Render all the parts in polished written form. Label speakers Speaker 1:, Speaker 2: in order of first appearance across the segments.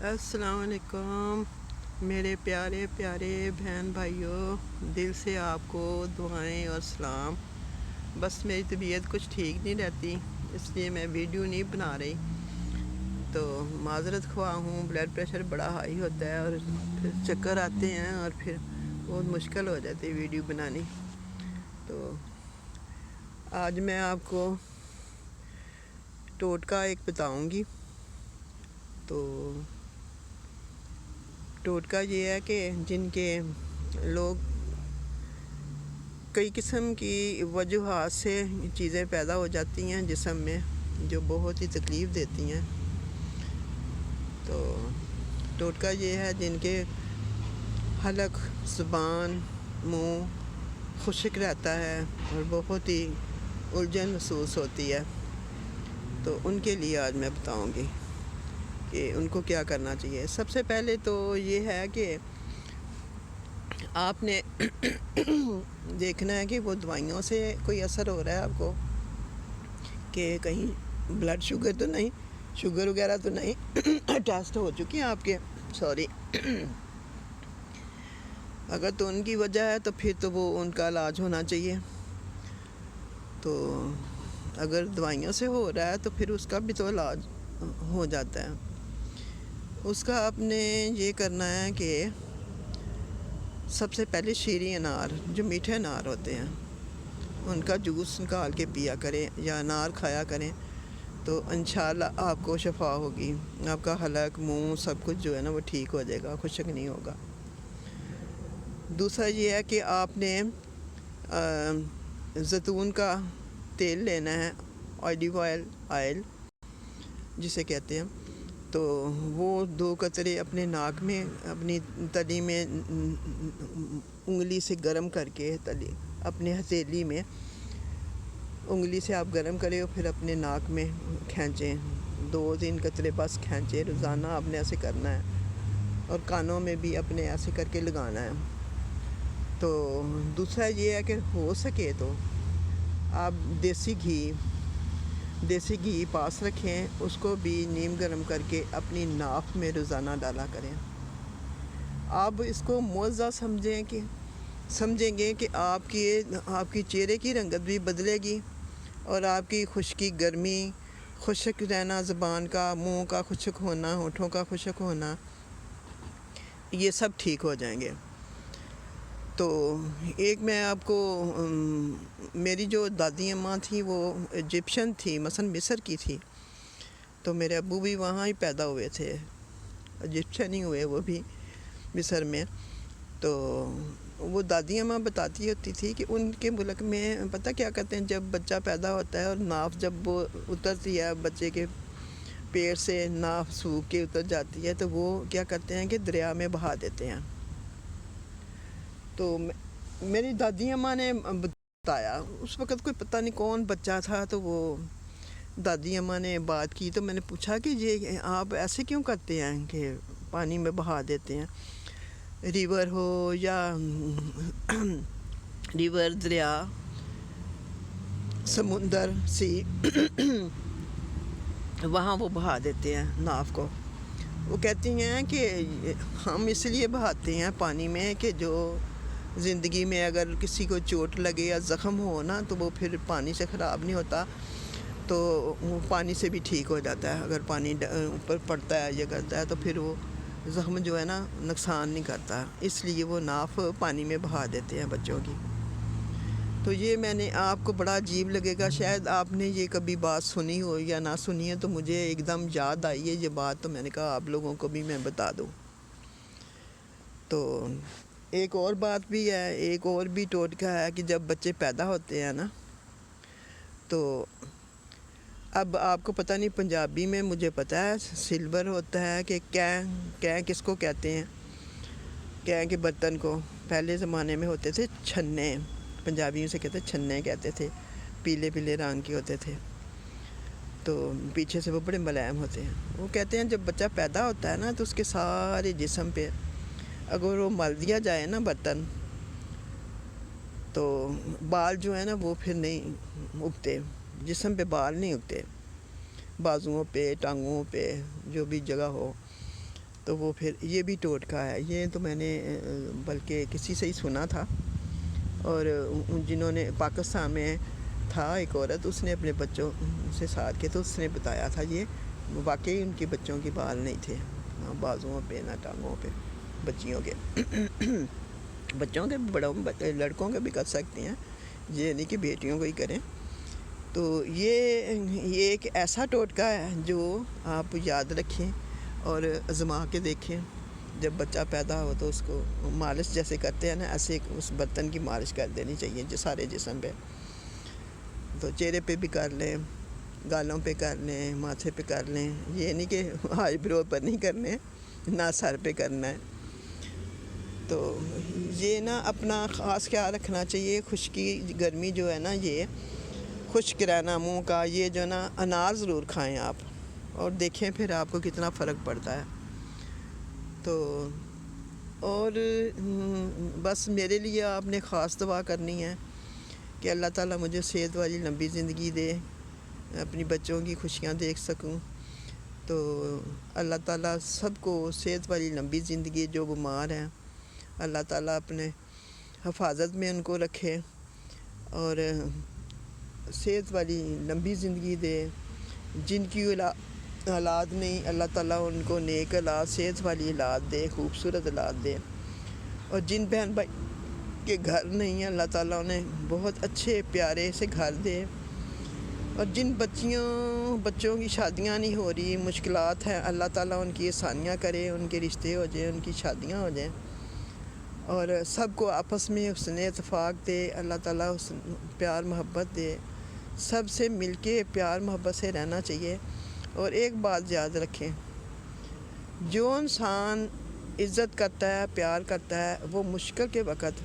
Speaker 1: अस्सलाम वालेकुम मेरे प्यारे प्यारे बहन भाइयों, दिल से आपको दुआएं और सलाम। बस मेरी तबीयत कुछ ठीक नहीं रहती, इसलिए मैं वीडियो नहीं बना रही। तो माजरत ख्वाह हूँ, ब्लड प्रेशर बड़ा हाई होता है और फिर चक्कर आते हैं और फिर बहुत मुश्किल हो जाती है वीडियो बनानी। तो आज मैं आपको टोटका एक बताऊँगी। तो टोटका ये है कि जिनके लोग कई किस्म की वजूहात से चीज़ें पैदा हो जाती हैं जिस्म में, जो बहुत ही तकलीफ़ देती हैं। तो टोटका ये है जिनके हलक, ज़ुबान, मुंह खुश्क रहता है और बहुत ही उलझन महसूस होती है। तो उनके लिए आज मैं बताऊंगी कि उनको क्या करना चाहिए। सबसे पहले तो ये है कि आपने देखना है कि वो दवाइयों से कोई असर हो रहा है आपको, कि कहीं ब्लड शुगर तो नहीं, शुगर वगैरह तो नहीं टेस्ट हो चुकी हैं आपके, सॉरी। अगर तो उनकी वजह है तो फिर तो वो उनका इलाज होना चाहिए। तो अगर दवाइयों से हो रहा है तो फिर उसका भी तो इलाज हो जाता है। उसका आपने ये करना है कि सबसे पहले शीरी अनार, जो मीठे अनार होते हैं, उनका जूस निकाल के पिया करें या अनार खाया करें, तो इंशाल्लाह आपको शफा होगी। आपका हलक, मुंह सब कुछ जो है ना वो ठीक हो जाएगा, खुश्क नहीं होगा। दूसरा ये है कि आपने ज़ैतून का तेल लेना है, ऑलिव ऑयल जिसे कहते हैं। तो वो 2 कतरे अपने नाक में, अपनी तली में उंगली से गर्म करके, तली अपने हथेली में उंगली से आप गर्म करें और फिर अपने नाक में खींचें। 2-3 कतरे बस खींचें। रोज़ाना आपने ऐसे करना है और कानों में भी अपने ऐसे करके लगाना है। तो दूसरा ये है कि हो सके तो आप देसी घी पास रखें, उसको भी नीम गर्म करके अपनी नाक में रोज़ाना डाला करें। आप इसको मुआवजा समझेंगे कि आपकी चेहरे की रंगत भी बदलेगी और आपकी खुश्की, गर्मी, खुश्क रहना, ज़ुबान का, मुंह का खुश्क होना, होठों का खुश्क होना, ये सब ठीक हो जाएंगे। तो एक मैं आपको मेरी जो दादी अम्मा थी वो इजिप्शियन थी, मसलन मिस्र की थी। तो मेरे अब्बू भी वहाँ ही पैदा हुए थे, इजिप्शियन ही हुए वो भी मिस्र में। तो वो दादी अम्मा बताती होती थी कि उनके मुल्क में पता क्या कहते हैं, जब बच्चा पैदा होता है और नाफ जब वो उतरती है, बच्चे के पेट से नाफ सूख के उतर जाती है, तो वो क्या करते हैं कि दरिया में बहा देते हैं। तो मेरी दादी अम्मा ने बताया, उस वक़्त कोई पता नहीं कौन बच्चा था, तो वो दादी अम्मा ने बात की। तो मैंने पूछा कि ये आप ऐसे क्यों करते हैं कि पानी में बहा देते हैं, रिवर हो या रिवर, दरिया, समुंदर, सी वहाँ वो बहा देते हैं नाव को। वो कहती हैं कि हम इसलिए बहाते हैं पानी में कि जो ज़िंदगी में अगर किसी को चोट लगे या ज़ख़म हो ना, तो वो फिर पानी से ख़राब नहीं होता, तो वो पानी से भी ठीक हो जाता है। अगर पानी ऊपर पड़ता है या करता है तो फिर वो ज़ख़्म जो है ना नुकसान नहीं करता, इसलिए वो नाफ पानी में बहा देते हैं बच्चों की। तो ये मैंने आपको बड़ा अजीब लगेगा, शायद आपने ये कभी बात सुनी हो या ना सुनी है, तो मुझे एकदम याद आई है ये बात, तो मैंने कहा आप लोगों को भी मैं बता दूँ। तो एक और बात भी है, एक और भी टोटका है कि जब बच्चे पैदा होते हैं ना, तो अब आपको पता नहीं, पंजाबी में मुझे पता है सिल्वर होता है कि क्या किसको कहते हैं, क्या के बर्तन को पहले ज़माने में होते थे छन्ने, पंजाबियों से कहते छन्ने कहते थे, पीले पीले रंग के होते थे। तो पीछे से वो बड़े मुलायम होते हैं। वो कहते हैं जब बच्चा पैदा होता है ना, तो उसके सारे जिस्म पे अगर वो मल दिया जाए ना बर्तन, तो बाल जो है ना वो फिर नहीं उगते, जिस्म पे बाल नहीं उगते, बाजुओं पे, टांगों पे, जो भी जगह हो। تو وہ پھر یہ بھی ٹوٹکا ہے، یہ تو میں نے بلکہ کسی سے ہی سنا تھا، اور جنہوں نے پاکستان میں تھا ایک عورت، اس نے اپنے بچوں سے ساتھ کے، تو اس نے بتایا تھا یہ واقعی ان کے بچوں کے بال نہیں تھے، نہ بازوؤں پہ نہ ٹانگوں پہ، بچیوں کے بچوں کے بڑوں لڑکوں کے بھی کر سکتے ہیں، یہ نہیں کہ بیٹیوں کو ہی کریں۔ تو یہ ایک ایسا ٹوٹکا ہے جو آپ یاد رکھیں اور آزما کے دیکھیں۔ جب بچہ پیدا ہو تو اس کو مالش جیسے کرتے ہیں نا، ایسے اس برتن کی مالش کر دینی چاہیے جو سارے جسم پہ، تو چہرے پہ بھی کر لیں، گالوں پہ کر لیں، ماتھے پہ کر لیں، یہ نہیں کہ آئی برو پر نہیں کرنے، نہ سر پہ کرنا ہے۔ تو یہ نا اپنا خاص خیال رکھنا چاہیے۔ خشکی گرمی جو ہے نا، یہ خشک رہنا منہ کا، یہ جو نا انار ضرور کھائیں آپ، اور دیکھیں پھر آپ کو کتنا فرق پڑتا ہے۔ تو اور بس میرے لیے آپ نے خاص دعا کرنی ہے کہ اللہ تعالیٰ مجھے صحت والی لمبی زندگی دے، اپنی بچوں کی خوشیاں دیکھ سکوں۔ تو اللہ تعالیٰ سب کو صحت والی لمبی زندگی، جو بیمار ہیں اللہ تعالیٰ اپنے حفاظت میں ان کو رکھے اور صحت والی لمبی زندگی دے۔ جن کی اولاد نہیں، اللہ تعالیٰ ان کو نیک اولاد، صحت والی اولاد دے، خوبصورت اولاد دے۔ اور جن بہن بھائی کے گھر نہیں ہیں، اللہ تعالیٰ انہیں بہت اچھے پیارے سے گھر دے۔ اور جن بچوں کی شادیاں نہیں ہو رہی، مشکلات ہیں، اللہ تعالیٰ ان کی آسانیاں کرے، ان کے رشتے ہو جائیں، ان کی شادیاں ہو جائیں، اور سب کو آپس میں حسن اتفاق دے، اللہ تعالیٰ پیار محبت دے، سب سے مل کے پیار محبت سے رہنا چاہیے۔ اور ایک بات یاد رکھیں، جو انسان عزت کرتا ہے، پیار کرتا ہے، وہ مشکل کے وقت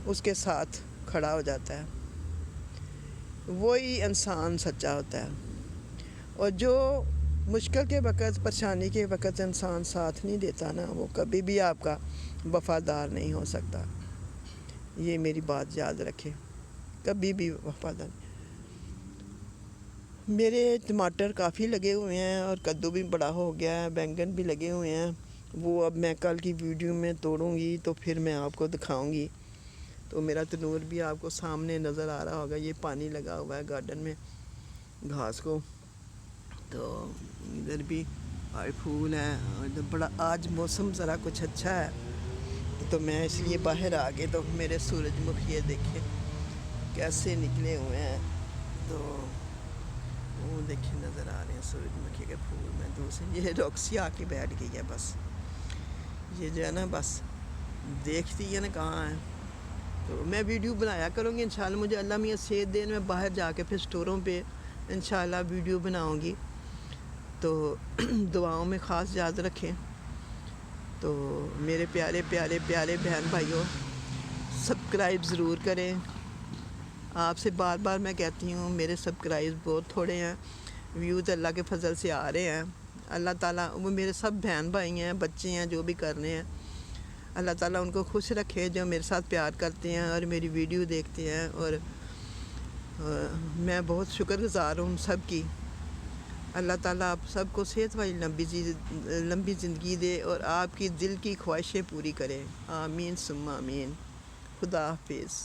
Speaker 1: اس کے ساتھ کھڑا ہو جاتا ہے، وہی انسان سچا ہوتا ہے۔ اور جو مشکل کے وقت، پریشانی کے وقت انسان ساتھ نہیں دیتا نا، وہ کبھی بھی آپ کا وفادار نہیں ہو سکتا۔ یہ میری بات یاد رکھیں، کبھی بھی وفادار نہیں۔ میرے ٹماٹر کافی لگے ہوئے ہیں اور کدو بھی بڑا ہو گیا ہے، بینگن بھی لگے ہوئے ہیں، وہ اب میں کل کی ویڈیو میں توڑوں گی تو پھر میں آپ کو دکھاؤں گی۔ تو میرا تنور بھی آپ کو سامنے نظر آ رہا ہوگا، یہ پانی لگا ہوا ہے گارڈن میں گھاس کو۔ تو ادھر بھی پھول ہیں، اور بڑا آج موسم ذرا کچھ اچھا ہے، تو میں اس لیے باہر آ گئے، تو میرے سورج مکھی دیکھیں کیسے نکلے ہوئے ہیں۔ تو وہ دیکھیں نظر آ رہے ہیں سورج مکھی کے پھول میں دور سے۔ یہ روکسی آ کے بیٹھ گئی ہے، بس یہ جو ہے نا، بس دیکھتی ہے نا کہاں ہے۔ تو میں ویڈیو بنایا کروں گی انشاءاللہ، مجھے اللہ میاں صحت دے، میں باہر جا کے پھر سٹوروں پہ انشاءاللہ ویڈیو بناؤں گی۔ تو دعاؤں میں خاص یاد رکھیں۔ تو میرے پیارے پیارے پیارے بہن بھائیوں، سبسکرائب ضرور کریں۔ آپ سے بار بار میں کہتی ہوں، میرے سبسکرائب بہت تھوڑے ہیں، ویوز اللہ کے فضل سے آ رہے ہیں۔ اللہ تعالیٰ، وہ میرے سب بہن بھائی ہیں، بچے ہیں، جو بھی کر رہے ہیں، اللہ تعالیٰ ان کو خوش رکھے، جو میرے ساتھ پیار کرتے ہیں اور میری ویڈیو دیکھتے ہیں۔ اور میں بہت شکر گزار ہوں سب کی۔ اللہ تعالیٰ آپ سب کو صحت والی لمبی زندگی دے اور آپ کی دل کی خواہشیں پوری کرے۔ آمین ثم آمین۔ خدا حافظ۔